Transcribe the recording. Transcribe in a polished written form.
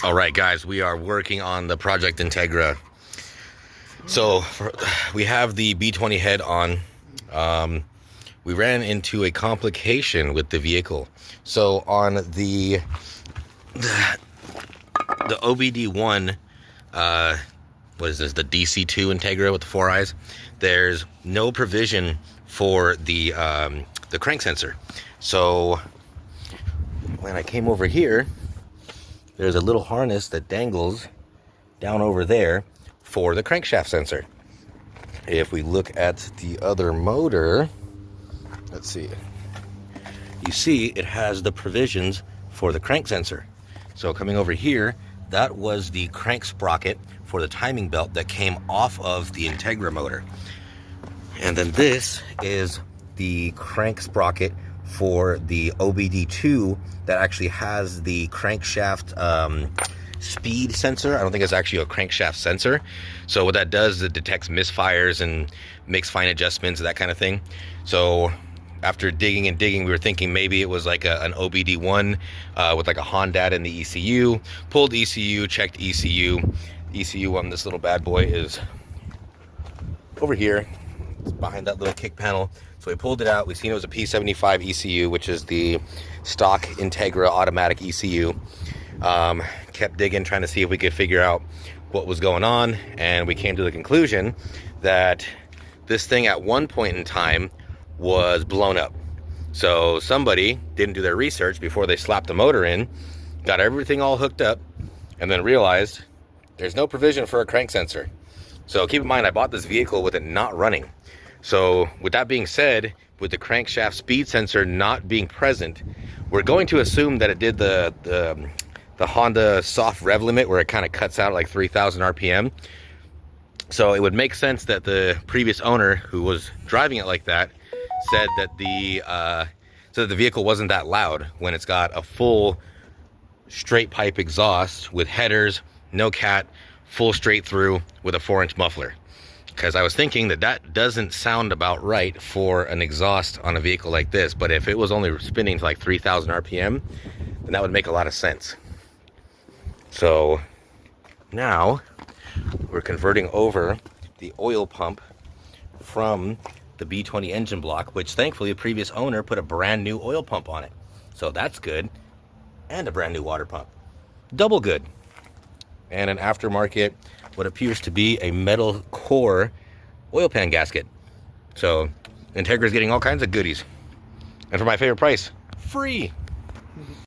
All right, guys, we are working on the Project Integra. So we have the B20 head on. We ran into a complication with the vehicle. So on the OBD1, what is this? The DC2 Integra with the 4 eyes. There's no provision for the crank sensor. So when I came over here, there's a little harness that dangles down over there for the crankshaft sensor. If we look at the other motor, let's see, you see it has the provisions for the crank sensor. So coming over here, that was the crank sprocket for the timing belt that came off of the Integra motor. And then this is the crank sprocket for the OBD2 that actually has the crankshaft speed sensor. I don't think it's actually a crankshaft sensor. So what that does is it detects misfires and makes fine adjustments, that kind of thing. So after digging and digging, we were thinking maybe it was like an OBD1 with like a Honda in the ECU. Pulled ECU, checked ECU. ECU on this little bad boy is over here. It's behind that little kick panel. So we pulled it out. We seen it was a P75 ECU, which is the stock Integra automatic ECU. Kept digging, trying to see if we could figure out what was going on, and we came to the conclusion that this thing at one point in time was blown up. So somebody didn't do their research before they slapped the motor in, got everything all hooked up, and then realized there's no provision for a crank sensor. So keep in mind, I bought this vehicle with it not running. So with that being said, with the crankshaft speed sensor not being present, we're going to assume that it did the Honda soft rev limit, where it kind of cuts out at like 3,000 RPM. So it would make sense that the previous owner, who was driving it like that, said that the vehicle wasn't that loud when it's got a full straight pipe exhaust with headers, no cat, full straight through with a 4-inch muffler. Because I was thinking that doesn't sound about right for an exhaust on a vehicle like this. But if it was only spinning to like 3,000 RPM, then that would make a lot of sense. So now we're converting over the oil pump from the B20 engine block, which thankfully the previous owner put a brand new oil pump on it. So that's good. And a brand new water pump. Double good. And an aftermarket, what appears to be a metal core oil pan gasket. So Integra's getting all kinds of goodies. And for my favorite price, free.